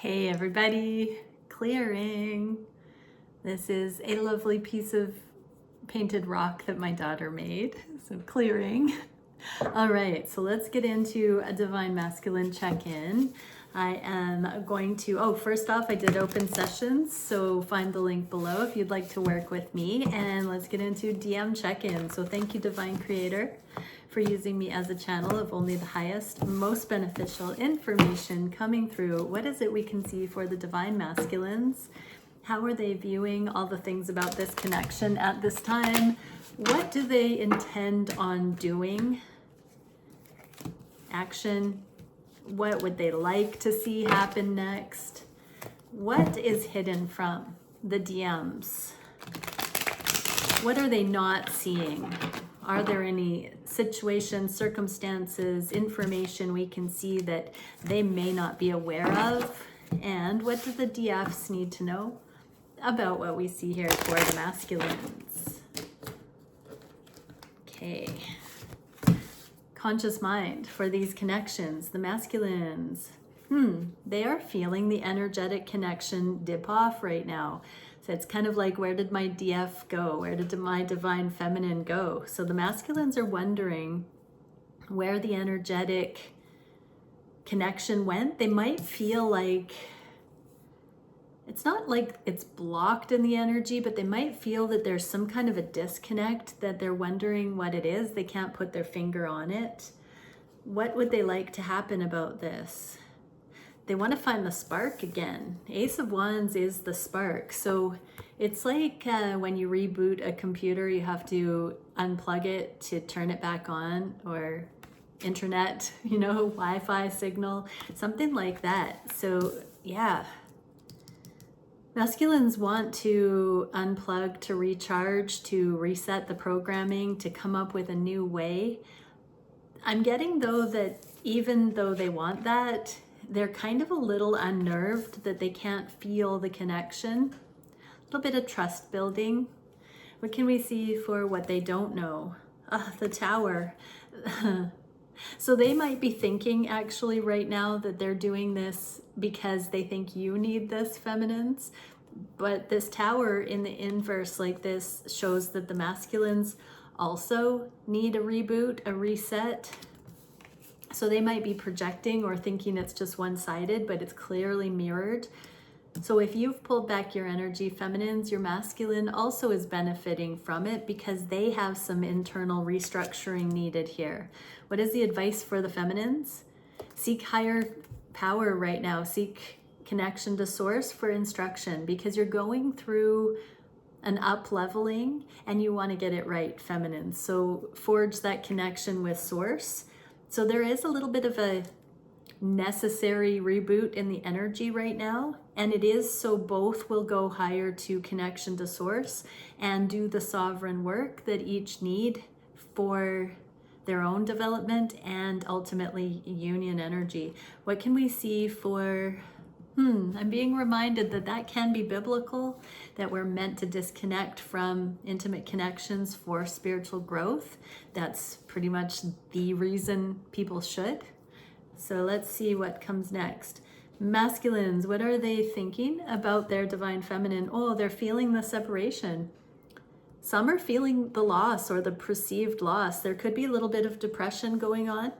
Hey everybody, clearing. This is a lovely piece of painted rock that my daughter made, so clearing. All right, so let's get into a Divine Masculine check-in. I am going to, first off, I did open sessions, so find the link below if you'd like to work with me, and let's get into DM check-in. So thank you, Divine Creator, for using me as a channel of only the highest, most beneficial information coming through. What is it we can see for the Divine Masculines? How are they viewing all the things about this connection at this time? What do they intend on doing? Action. What would they like to see happen next? What is hidden from the DMs? What are they not seeing? Are there any situations, circumstances, information we can see that they may not be aware of? And what do the DFs need to know about what we see here for the masculines? Okay. Conscious mind for these connections, the masculines. They are feeling the energetic connection dip off right now. So it's kind of like, where did my DF go? Where did my divine feminine go? So the masculines are wondering where the energetic connection went. They might feel like, it's not like it's blocked in the energy, but they might feel that there's some kind of a disconnect, that they're wondering what it is. They can't put their finger on it. What would they like to happen about this? They want to find the spark again. Ace of Wands is the spark. So it's like when you reboot a computer, you have to unplug it to turn it back on, or internet, Wi-Fi signal, something like that. So yeah. Masculines want to unplug, to recharge, to reset the programming, to come up with a new way. I'm getting though that even though they want that, they're kind of a little unnerved that they can't feel the connection. A little bit of trust building. What can we see for what they don't know? The Tower. So they might be thinking actually right now that they're doing this because they think you need this, feminines. But this Tower in the inverse like this shows that the masculines also need a reboot, a reset. So they might be projecting or thinking it's just one-sided, but it's clearly mirrored. So if you've pulled back your energy, feminines, your masculine also is benefiting from it because they have some internal restructuring needed here. What is the advice for the feminines? Seek higher power right now. Seek connection to source for instruction, because you're going through an up-leveling and you want to get it right, feminines. So forge that connection with source. So there is a little bit of a necessary reboot in the energy right now, and it is so both will go higher to connection to source and do the sovereign work that each need for their own development and ultimately union energy. What can we see for I'm being reminded that that can be biblical, that we're meant to disconnect from intimate connections for spiritual growth. That's pretty much the reason people should. So let's see what comes next. Masculines, what are they thinking about their divine feminine? Oh, they're feeling the separation. Some are feeling the loss or the perceived loss. There could be a little bit of depression going on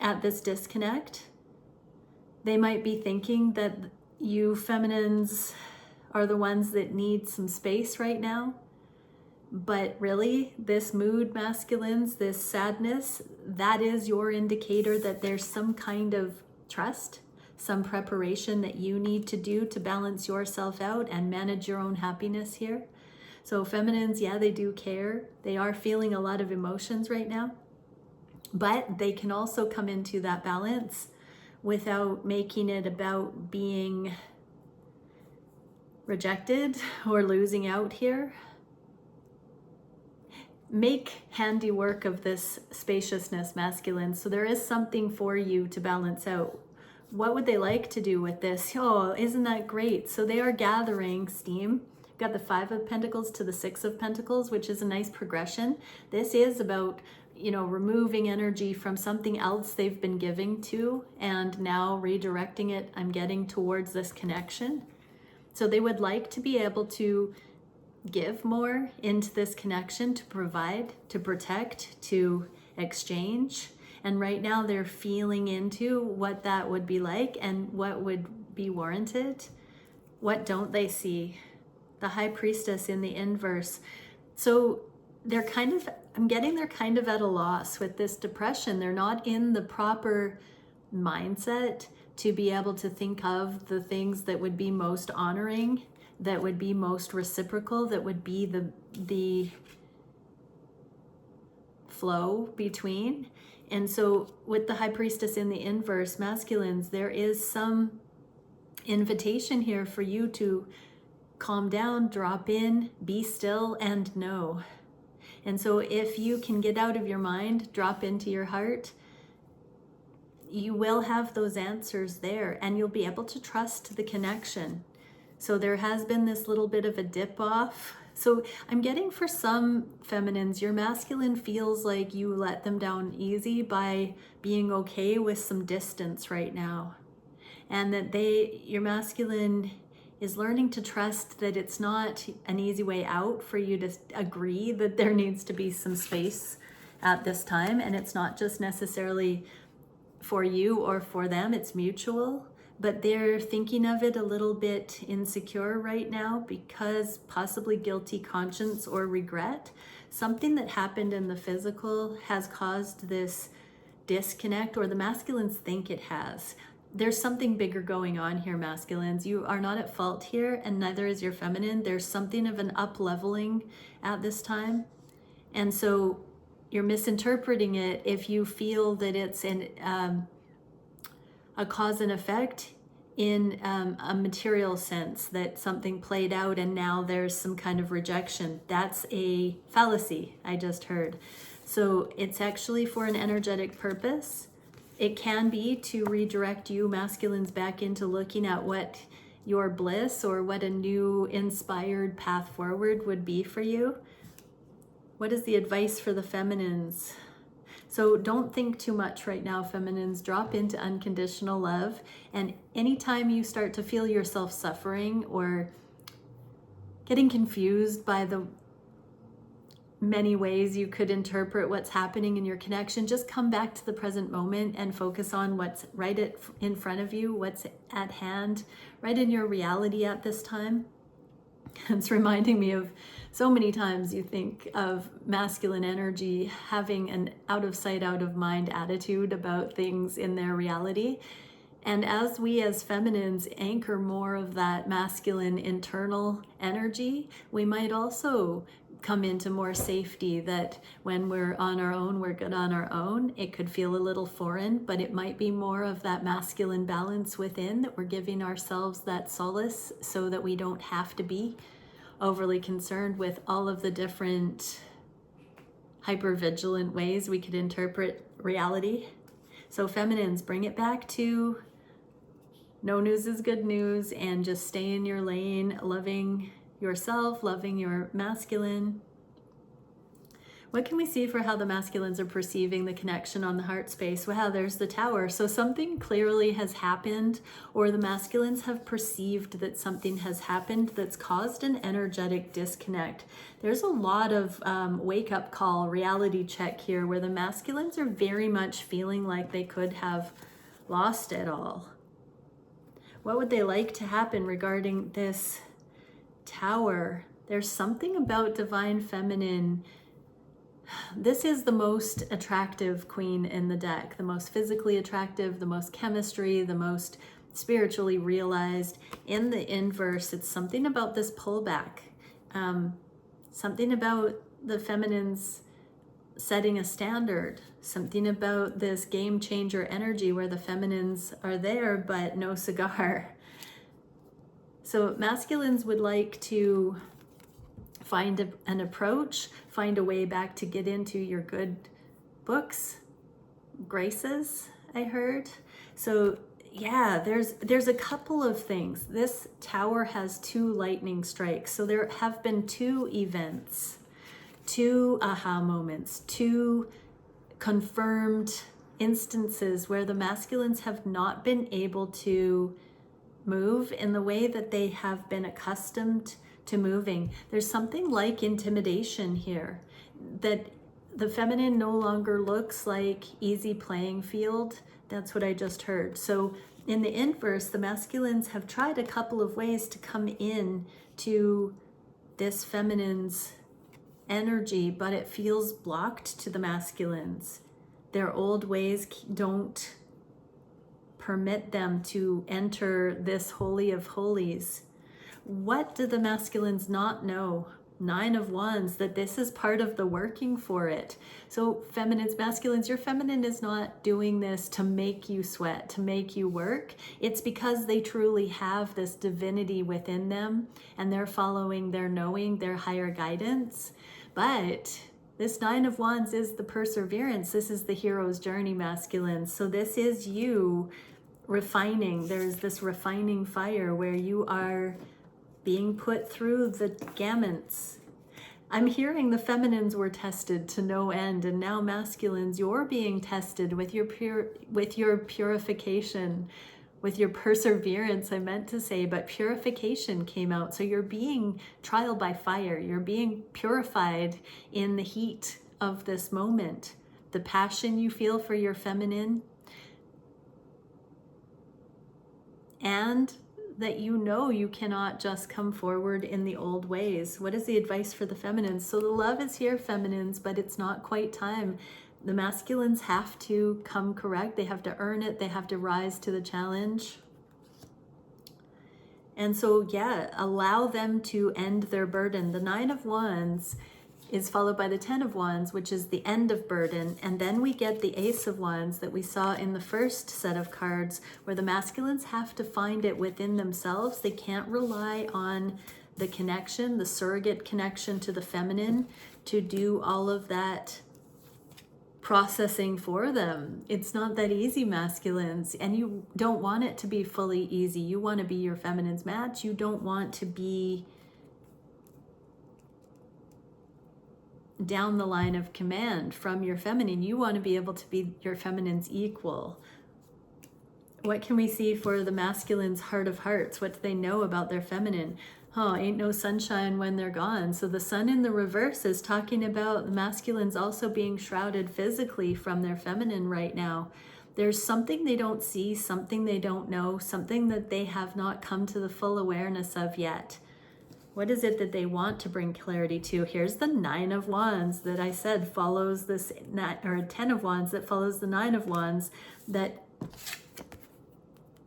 at this disconnect. They might be thinking that you feminines are the ones that need some space right now. But really, this mood, masculines, this sadness, that is your indicator that there's some kind of trust, some preparation that you need to do to balance yourself out and manage your own happiness here. So feminines, yeah, they do care. They are feeling a lot of emotions right now, but they can also come into that balance without making it about being rejected or losing out here. Make handiwork of this spaciousness, masculine. So there is something for you to balance out. What would they like to do with this? Oh, isn't that great? So they are gathering steam. Got the 5 of Pentacles to the 6 of Pentacles, which is a nice progression. This is about removing energy from something else they've been giving to and now redirecting it, I'm getting towards this connection. So they would like to be able to give more into this connection, to provide, to protect, to exchange. And right now they're feeling into what that would be like and what would be warranted. What don't they see? The High Priestess in the inverse. So they're I'm getting they're kind of at a loss with this depression. They're not in the proper mindset to be able to think of the things that would be most honoring, that would be most reciprocal, that would be the flow between. And so with the High Priestess in the inverse, masculines, there is some invitation here for you to calm down, drop in, be still, and know. And so if you can get out of your mind, drop into your heart, you will have those answers there, and you'll be able to trust the connection. So there has been this little bit of a dip off. So I'm getting for some feminines, your masculine feels like you let them down easy by being okay with some distance right now. And that your masculine is learning to trust that it's not an easy way out for you to agree that there needs to be some space at this time. And it's not just necessarily for you or for them, it's mutual. But they're thinking of it a little bit insecure right now because possibly guilty conscience or regret. Something that happened in the physical has caused this disconnect, or the masculines think it has. There's something bigger going on here, masculines. You are not at fault here, and neither is your feminine. There's something of an up-leveling at this time. And so you're misinterpreting it if you feel that it's a cause and effect in a material sense, that something played out and now there's some kind of rejection. That's a fallacy, I just heard. So it's actually for an energetic purpose. It can be to redirect you masculines back into looking at what your bliss or what a new inspired path forward would be for you. What is the advice for the feminines? So don't think too much right now, feminines. Drop into unconditional love. And anytime you start to feel yourself suffering or getting confused by the many ways you could interpret what's happening in your connection, just come back to the present moment and focus on what's right in front of you, what's at hand, right in your reality at this time. It's reminding me of so many times you think of masculine energy having an out of sight, out of mind attitude about things in their reality. And as we as feminines anchor more of that masculine internal energy, we might also come into more safety, that when we're on our own, we're good on our own. It could feel a little foreign, but it might be more of that masculine balance within, that we're giving ourselves that solace so that we don't have to be overly concerned with all of the different hyper-vigilant ways we could interpret reality. So feminines, bring it back to no news is good news, and just stay in your lane, loving yourself, loving your masculine. What can we see for how the masculines are perceiving the connection on the heart space? Wow, there's the Tower. So something clearly has happened, or the masculines have perceived that something has happened that's caused an energetic disconnect. There's a lot of wake-up call, reality check here, where the masculines are very much feeling like they could have lost it all. What would they like to happen regarding this Tower? There's something about divine feminine. This is the most attractive queen in the deck, the most physically attractive, the most chemistry, the most spiritually realized. In the inverse, it's something about this pullback, something about the feminines setting a standard, something about this game changer energy where the feminines are there but no cigar. So masculines would like to find an approach, find a way back to get into your good books, graces, I heard. So yeah, there's a couple of things. This Tower has 2 lightning strikes. So there have been 2 events, 2 aha moments, 2 confirmed instances where the masculines have not been able to move in the way that they have been accustomed to moving. There's something like intimidation here, that the feminine no longer looks like easy playing field. That's what I just heard. So in the inverse, the masculines have tried a couple of ways to come in to this feminine's energy, but it feels blocked to the masculines. Their old ways don't permit them to enter this holy of holies. What do the masculines not know? 9 of Wands, that this is part of the working for it. So feminines, masculines, your feminine is not doing this to make you sweat, to make you work. It's because they truly have this divinity within them and they're following their knowing, their higher guidance. But this 9 of Wands is the perseverance. This is the hero's journey, masculines. So this is you refining. There's this refining fire where you are being put through the gamuts. I'm hearing the feminines were tested to no end, and now masculines, you're being tested with your purification, with your perseverance, I meant to say, but purification came out. So you're being trial by fire. You're being purified in the heat of this moment. The passion you feel for your feminine, and that you know you cannot just come forward in the old ways. What is the advice for the feminines? So the love is here, feminines, but it's not quite time. The masculines have to come correct. They have to earn it. They have to rise to the challenge. And so, yeah, allow them to end their burden. The 9 of Wands is followed by the 10 of Wands, which is the end of burden. And then we get the Ace of Wands that we saw in the first set of cards, where the masculines have to find it within themselves. They can't rely on the connection, the surrogate connection to the feminine, to do all of that processing for them. It's not that easy, masculines, and you don't want it to be fully easy. You want to be your feminine's match. You don't want to be down the line of command from your feminine. You want to be able to be your feminine's equal. What can we see for the masculine's heart of hearts? What do they know about their feminine? Oh, ain't no sunshine when they're gone. So the sun in the reverse is talking about the masculines also being shrouded physically from their feminine right now. There's something they don't see, something they don't know, something that they have not come to the full awareness of yet. What is it that they want to bring clarity to? Here's the 9 of Wands that I said follows this, or 10 of Wands that follows the 9 of Wands, that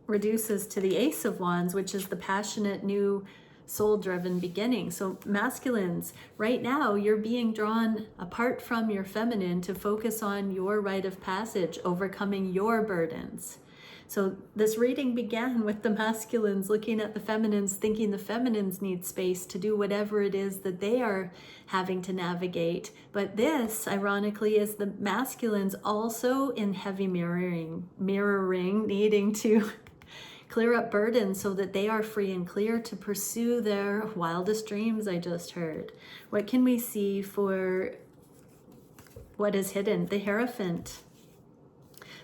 reduces to the Ace of Wands, which is the passionate, new, soul-driven beginning. So masculines, right now you're being drawn apart from your feminine to focus on your rite of passage, overcoming your burdens. So this reading began with the masculines looking at the feminines, thinking the feminines need space to do whatever it is that they are having to navigate. But this, ironically, is the masculines also in heavy mirroring, needing to clear up burdens so that they are free and clear to pursue their wildest dreams, I just heard. What can we see for what is hidden? The Hierophant.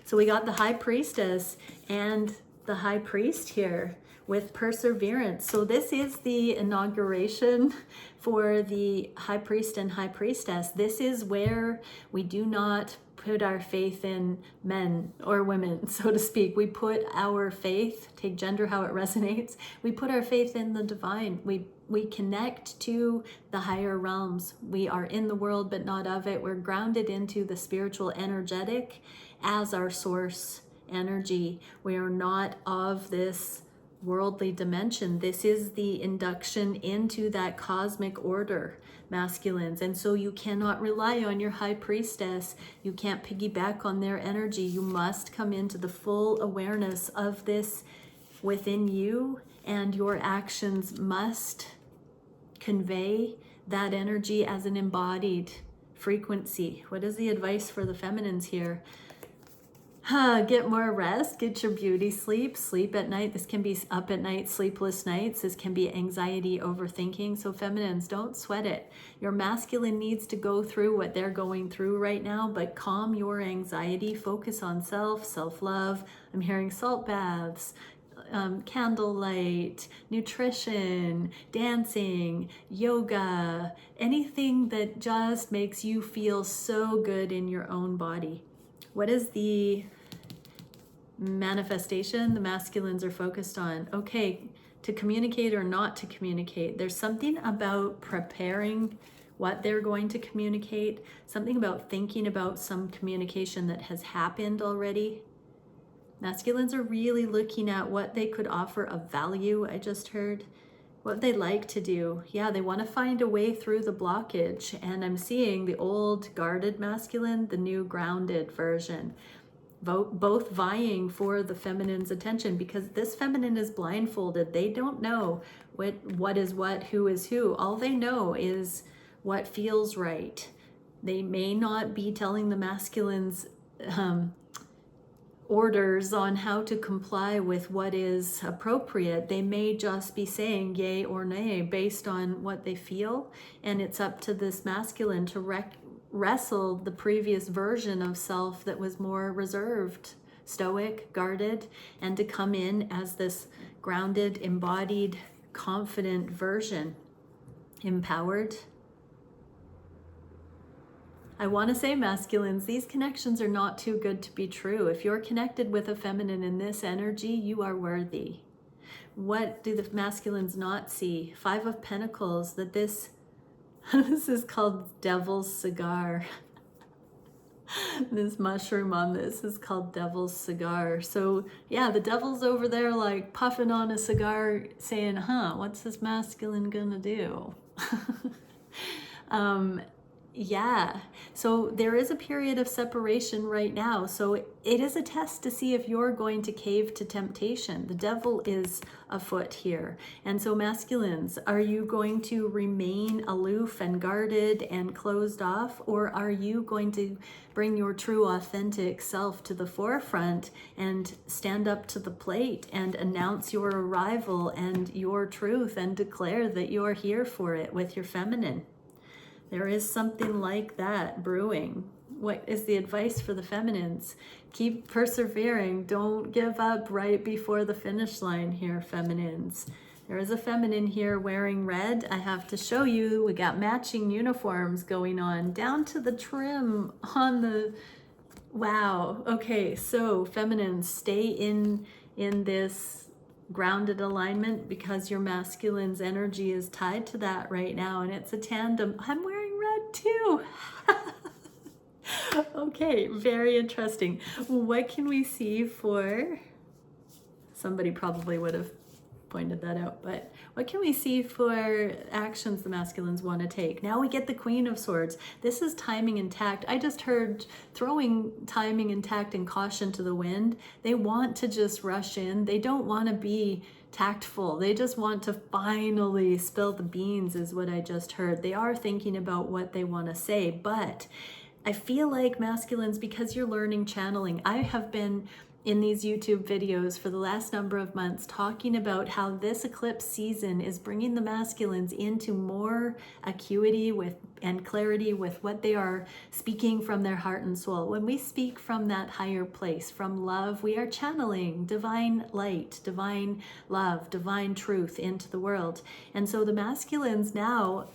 So we got the High Priestess and the High Priest here with perseverance. So this is the inauguration for the High Priest and High Priestess. This is where we do not put our faith in men or women, so to speak. We put our faith, take gender how it resonates, we put our faith in the divine. We connect to the higher realms. We are in the world, but not of it. We're grounded into the spiritual energetic as our source energy. We are not of this worldly dimension. This is the induction into that cosmic order, masculines. And so you cannot rely on your High Priestess. You can't piggyback on their energy. You must come into the full awareness of this within you, and your actions must convey that energy as an embodied frequency. What is the advice for the feminines here? Get more rest, get your beauty sleep, sleep at night. This can be up at night, sleepless nights. This can be anxiety, overthinking. So feminines, don't sweat it. Your masculine needs to go through what they're going through right now, but calm your anxiety, focus on self, self-love. I'm hearing salt baths, candlelight, nutrition, dancing, yoga, anything that just makes you feel so good in your own body. What is the manifestation the masculines are focused on? Okay, to communicate or not to communicate. There's something about preparing what they're going to communicate, something about thinking about some communication that has happened already. Masculines are really looking at what they could offer of value, I just heard. What they like to do. Yeah, they want to find a way through the blockage. And I'm seeing the old guarded masculine, the new grounded version. Both vying for the feminine's attention, because this feminine is blindfolded. They don't know what is what, who is who. All they know is what feels right. They may not be telling the masculines orders on how to comply with what is appropriate. They may just be saying yay or nay based on what they feel, and it's up to this masculine to wrestle the previous version of self that was more reserved, stoic, guarded, and to come in as this grounded, embodied, confident version, empowered. I want to say, masculines, these connections are not too good to be true. If you're connected with a feminine in this energy, you are worthy. What do the masculines not see? 5 of Pentacles, that this is called Devil's Cigar. This mushroom on this is called Devil's Cigar. So yeah, the devil's over there like puffing on a cigar saying, what's this masculine gonna do? Yeah, so there is a period of separation right now. So it is a test to see if you're going to cave to temptation. The devil is afoot here. And so masculines, are you going to remain aloof and guarded and closed off? Or are you going to bring your true authentic self to the forefront and stand up to the plate and announce your arrival and your truth and declare that you're here for it with your feminine? There is something like that brewing. What is the advice for the feminines? Keep persevering. Don't give up right before the finish line here, feminines. There is a feminine here wearing red. I have to show you, we got matching uniforms going on down to the trim on the, wow. Okay, so feminines, stay in this grounded alignment, because your masculine's energy is tied to that right now, and it's a tandem. I'm wearing red too. Okay, very interesting. What can we see for, somebody probably would have pointed that out, but what can we see for actions the masculines want to take? Now we get the Queen of Swords. This is timing and tact. I just heard throwing timing and tact and caution to the wind. They want to just rush in. They don't want to be tactful. They just want to finally spill the beans, is what I just heard. They are thinking about what they want to say, but I feel like masculines, because you're learning channeling, I have been in these YouTube videos for the last number of months talking about how this eclipse season is bringing the masculines into more acuity with and clarity with what they are speaking from their heart and soul. When we speak from that higher place, from love, we are channeling divine light, divine love, divine truth into the world. And so the masculines now,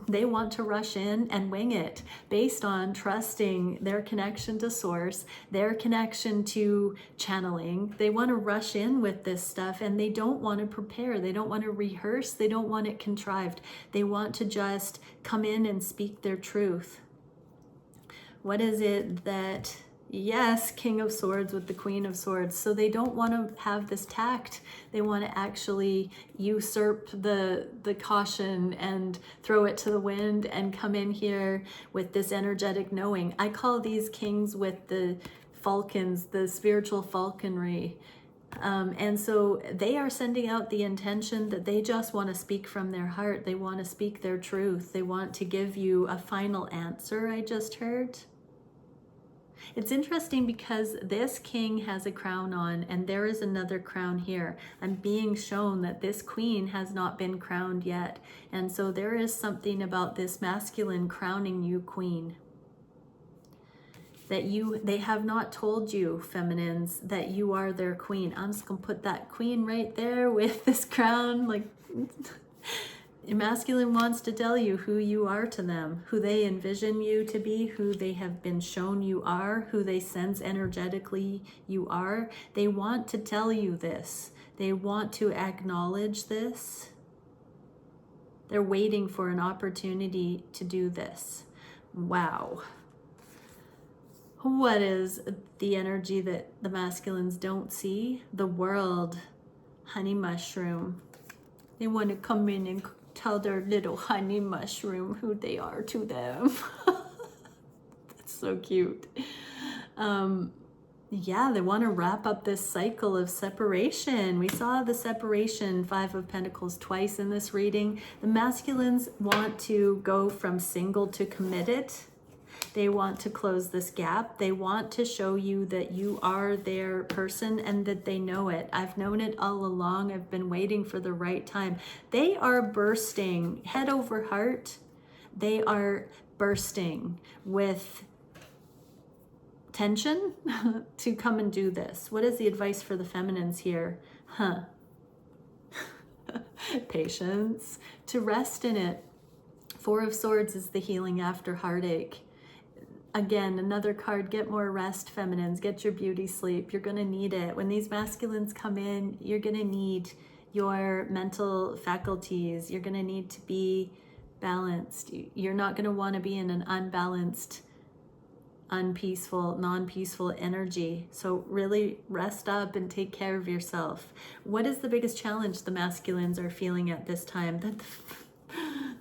they want to rush in and wing it based on trusting their connection to source, their connection to channeling. They want to rush in with this stuff, and they don't want to prepare. They don't want to rehearse. They don't want it contrived. They want to just come in and speak their truth. What is it that, yes, King of Swords with the Queen of Swords. So they don't want to have this tact. They want to actually usurp the caution and throw it to the wind and come in here with this energetic knowing. I call these kings with the falcons, the spiritual falconry. And so they are sending out the intention that they just want to speak from their heart. They want to speak their truth. They want to give you a final answer, I just heard. It's interesting because this king has a crown on and there is another crown here. I'm being shown that this queen has not been crowned yet. And so there is something about this masculine crowning you queen. That they have not told you, feminines, that you are their queen. I'm just gonna put that queen right there with this crown. Like, masculine wants to tell you who you are to them, who they envision you to be, who they have been shown you are, who they sense energetically you are. They want to tell you this. They want to acknowledge this. They're waiting for an opportunity to do this. Wow. What is the energy that the masculines don't see? The world, honey mushroom. They want to come in and tell their little honey mushroom who they are to them. That's so cute. Yeah, they want to wrap up this cycle of separation. We saw the separation, Five of Pentacles, twice in this reading. The masculines want to go from single to committed. They want to close this gap. They want to show you that you are their person and that they know it. I've known it all along. I've been waiting for the right time. They are bursting, head over heart. They are bursting with tension to come and do this. What is the advice for the feminines here? Patience, to rest in it. Four of Swords is the healing after heartache. Again, another card, get more rest, feminines, get your beauty sleep. You're going to need it. When these masculines come in, you're going to need your mental faculties. You're going to need to be balanced. You're not going to want to be in an unbalanced, unpeaceful, non-peaceful energy. So really rest up and take care of yourself. What is the biggest challenge the masculines are feeling at this time? That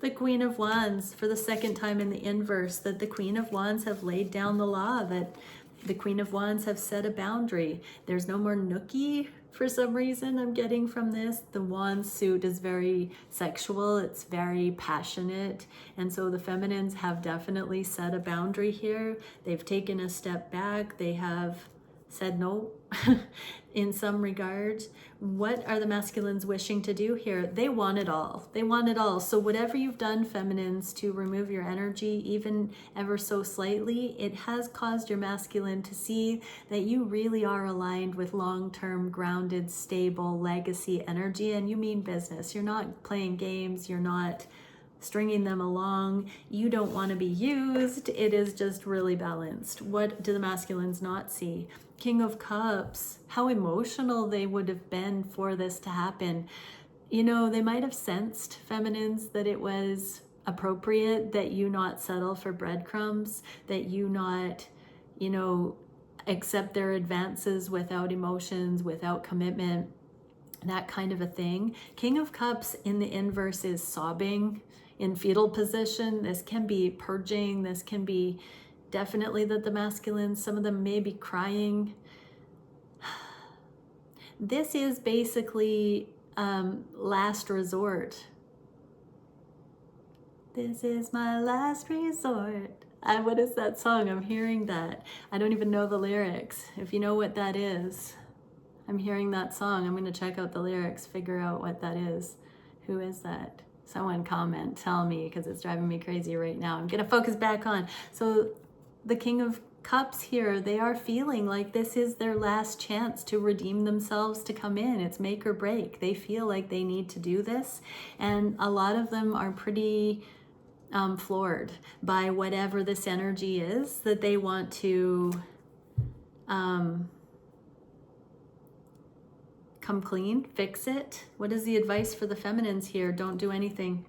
the Queen of Wands, for the second time in the inverse, that the Queen of Wands have laid down the law, that the Queen of Wands have set a boundary. There's no more nookie for some reason I'm getting from this. The Wands suit is very sexual, it's very passionate, and so the feminines have definitely set a boundary here. They've taken a step back. They have said no in some regards. What are the masculines wishing to do here? They want it all. They want it all. So whatever you've done, feminines, to remove your energy, even ever so slightly, it has caused your masculine to see that you really are aligned with long-term, grounded, stable, legacy energy, and you mean business. You're not playing games. You're not stringing them along. You don't want to be used. It is just really balanced. What do the masculines not see? King of Cups, how emotional they would have been for this to happen. You know, they might have sensed, feminines, that it was appropriate that you not settle for breadcrumbs, that you not, you know, accept their advances without emotions, without commitment, that kind of a thing. King of Cups in the inverse is sobbing, in fetal position. This can be purging. This can be definitely that the masculines, some of them may be crying. This is basically last resort. This is my last resort. What is that song? I'm hearing that. I don't even know the lyrics. If you know what that is, I'm hearing that song. I'm going to check out the lyrics, figure out what that is. Who is that? Someone comment, tell me, because it's driving me crazy right now. I'm going to focus back on. So the King of Cups here, they are feeling like this is their last chance to redeem themselves, to come in. It's make or break. They feel like they need to do this. And a lot of them are pretty floored by whatever this energy is that they want to come clean, fix it. What is the advice for the feminines here? Don't do anything.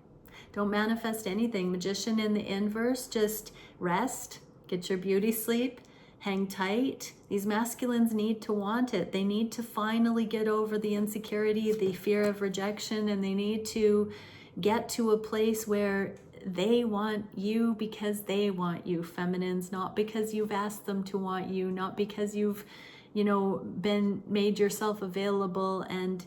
Don't manifest anything. Magician in the inverse, just rest, get your beauty sleep, hang tight. These masculines need to want it. They need to finally get over the insecurity, the fear of rejection, and they need to get to a place where they want you because they want you, feminines, not because you've asked them to want you, not because you've, you know, been made yourself available and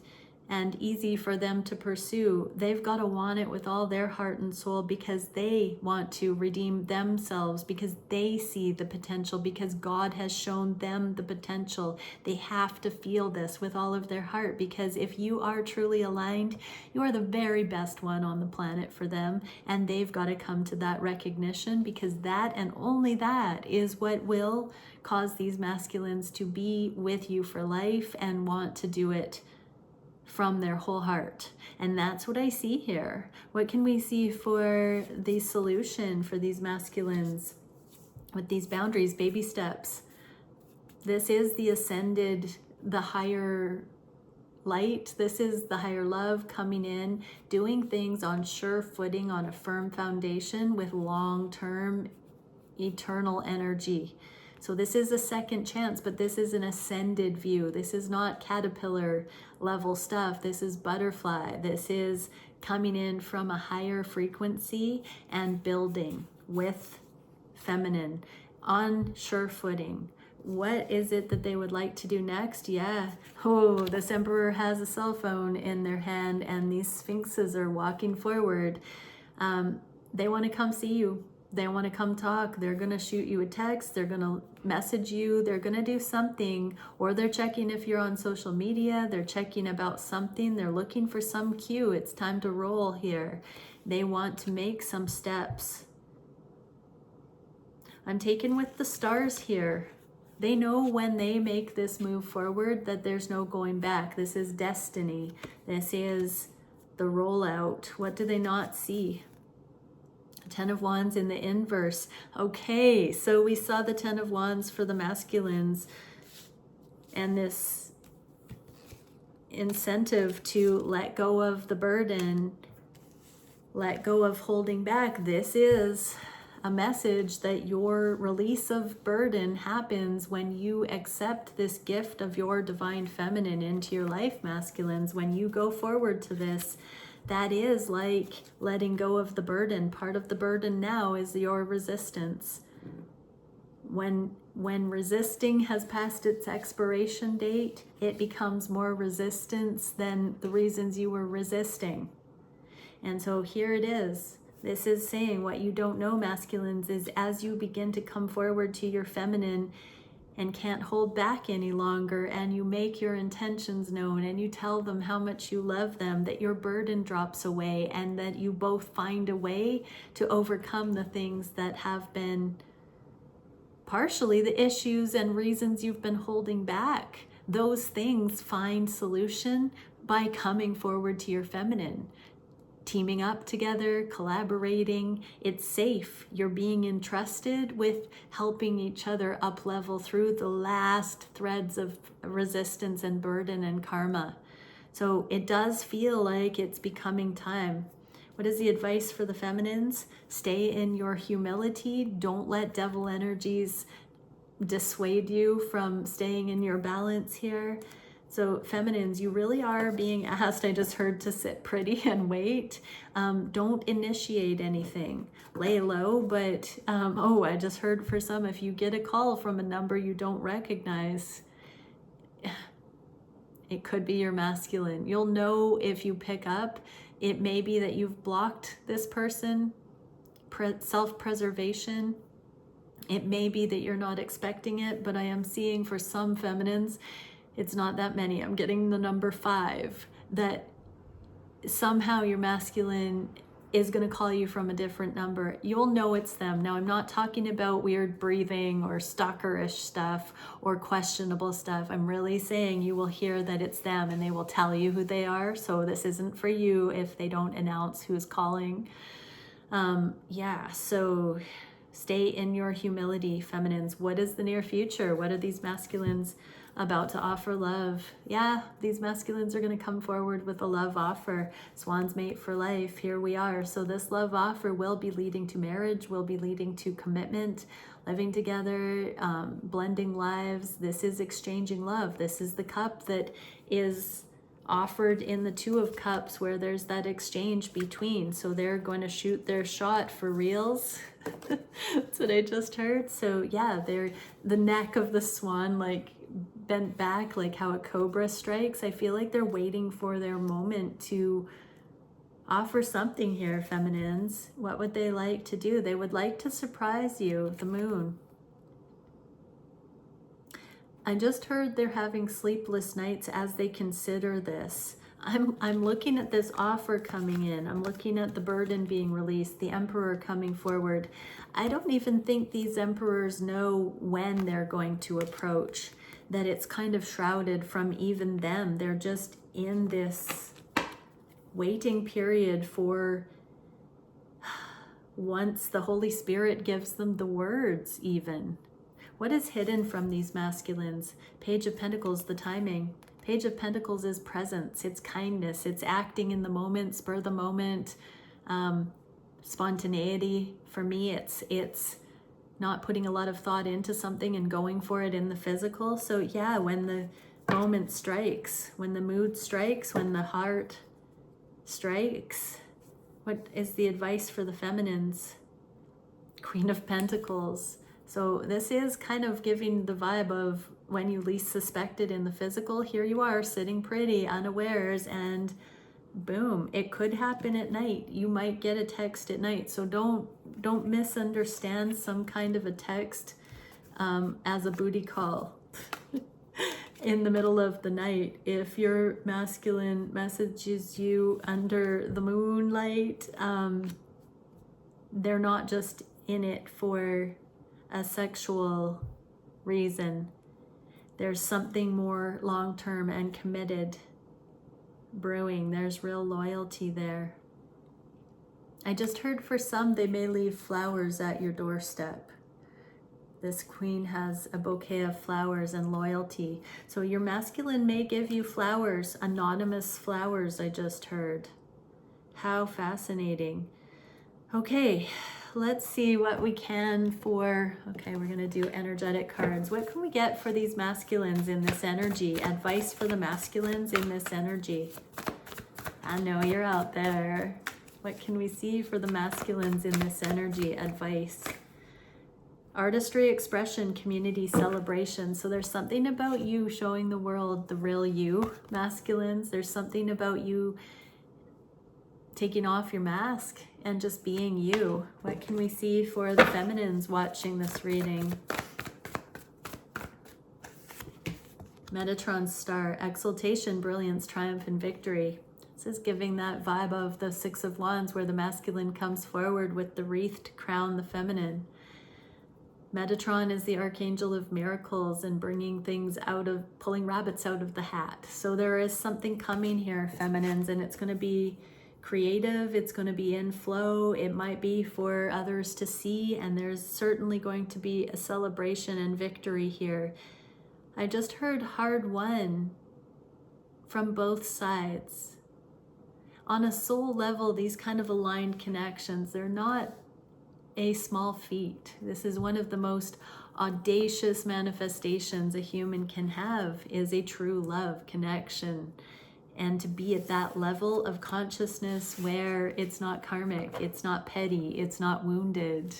and easy for them to pursue. They've got to want it with all their heart and soul because they want to redeem themselves, because they see the potential, because God has shown them the potential. They have to feel this with all of their heart, because if you are truly aligned, you are the very best one on the planet for them, and they've got to come to that recognition, because that and only that is what will cause these masculines to be with you for life and want to do it from their whole heart. And that's what I see here. What can we see for the solution for these masculines with these boundaries, baby steps? This is the ascended, the higher light. This is the higher love coming in, doing things on sure footing, on a firm foundation with long-term eternal energy. So this is a second chance, but this is an ascended view. This is not caterpillar level stuff. This is butterfly. This is coming in from a higher frequency and building with feminine on sure footing. What is it that they would like to do next? Yeah. Oh, this emperor has a cell phone in their hand and these sphinxes are walking forward. They want to come see you. They want to come talk. They're going to shoot you a text. They're going to message you. They're going to do something, or they're checking if you're on social media. They're checking about something. They're looking for some cue. It's time to roll here. They want to make some steps. I'm taken with the stars here. They know when they make this move forward that there's no going back. This is destiny. This is the rollout. What do they not see? 10 of Wands in the inverse. Okay, so we saw the 10 of Wands for the masculines and this incentive to let go of the burden, let go of holding back. This is a message that your release of burden happens when you accept this gift of your divine feminine into your life, masculines. When you go forward to this, that is like letting go of the burden. Part of the burden now is your resistance. When resisting has passed its expiration date, it becomes more resistance than the reasons you were resisting. And so here it is. This is saying what you don't know, masculines, is as you begin to come forward to your feminine and can't hold back any longer, and you make your intentions known and you tell them how much you love them, that your burden drops away and that you both find a way to overcome the things that have been partially the issues and reasons you've been holding back. Those things find solution by coming forward to your feminine. Teaming up together, collaborating. It's safe. You're being entrusted with helping each other up level through the last threads of resistance and burden and karma. So it does feel like it's becoming time. What is the advice for the feminines? Stay in your humility. Don't let devil energies dissuade you from staying in your balance here. So feminines, you really are being asked, I just heard, to sit pretty and wait. Don't initiate anything. Lay low, but I just heard for some, if you get a call from a number you don't recognize, it could be your masculine. You'll know if you pick up. It may be that you've blocked this person, self-preservation. It may be that you're not expecting it, but I am seeing for some feminines, it's not that many. I'm getting the number 5, that somehow your masculine is going to call you from a different number. You'll know it's them. Now, I'm not talking about weird breathing or stalkerish stuff or questionable stuff. I'm really saying you will hear that it's them and they will tell you who they are. So this isn't for you if they don't announce who's calling. So stay in your humility, feminines. What is the near future? What are these masculines about to offer love? Yeah, these masculines are going to come forward with a love offer. Swan's mate for life. Here we are. So this love offer will be leading to marriage, will be leading to commitment, living together, blending lives. This is exchanging love. This is the cup that is offered in the 2 of Cups, where there's that exchange between. So they're going to shoot their shot for reals. That's what I just heard. So yeah, they're the neck of the swan, like bent back, like how a cobra strikes. I feel like they're waiting for their moment to offer something here, feminines. What would they like to do? They would like to surprise you, the moon. I just heard they're having sleepless nights as they consider this. I'm looking at this offer coming in. I'm looking at the burden being released, the emperor coming forward. I don't even think these emperors know when they're going to approach, that it's kind of shrouded from even them. They're just in this waiting period for once the Holy Spirit gives them the words even. What is hidden from these masculines? Page of Pentacles, the timing. Page of Pentacles is presence, it's kindness, it's acting in the moment, spur the moment, spontaneity. For me, it's not putting a lot of thought into something and going for it in the physical. So yeah, when the moment strikes, when the mood strikes, when the heart strikes, what is the advice for the feminines? Queen of Pentacles. So this is kind of giving the vibe of when you least suspect it in the physical. Here you are sitting pretty unawares, and boom, it could happen at night. You might get a text at night. So don't misunderstand some kind of a text as a booty call in the middle of the night. If your masculine messages you under the moonlight, they're not just in it for a sexual reason. There's something more long-term and committed brewing. There's real loyalty there. I just heard for some, they may leave flowers at your doorstep. This queen has a bouquet of flowers and loyalty. So your masculine may give you flowers, anonymous flowers, I just heard. How fascinating. Okay, let's see what we can for, okay, we're gonna do energetic cards. What can we get for these masculines in this energy? Advice for the masculines in this energy. I know you're out there. What can we see for the masculines in this energy? Advice. Artistry, expression, community, celebration. So there's something about you showing the world the real you, masculines. There's something about you taking off your mask and just being you. What can we see for the feminines watching this reading? Metatron star, exaltation, brilliance, triumph, and victory. This is giving that vibe of the Six of Wands, where the masculine comes forward with the wreath to crown the feminine. Metatron is the archangel of miracles and bringing things out of, pulling rabbits out of the hat. So there is something coming here, feminines, and it's going to be creative, it's going to be in flow, it might be for others to see, and there's certainly going to be a celebration and victory here. I just heard hard won from both sides. On a soul level, these kind of aligned connections, they're not a small feat. This is one of the most audacious manifestations a human can have, is a true love connection. And to be at that level of consciousness where it's not karmic, it's not petty, it's not wounded.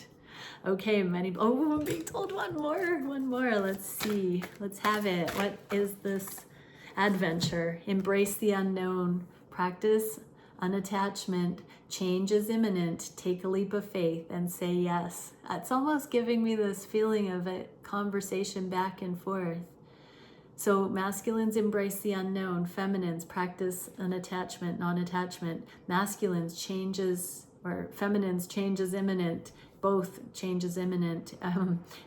Okay, oh, I'm being told one more. Let's see, let's have it. What is this adventure? Embrace the unknown, practice unattachment, change is imminent, take a leap of faith and say yes. It's almost giving me this feeling of a conversation back and forth. So masculines embrace the unknown, feminines practice unattachment, non-attachment. Masculines changes, or feminines changes imminent, both changes imminent.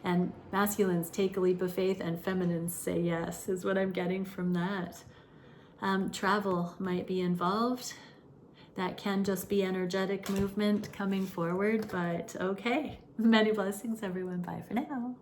And masculines take a leap of faith and feminines say yes, is what I'm getting from that. Travel might be involved. That can just be energetic movement coming forward, but okay. Many blessings, everyone. Bye for now.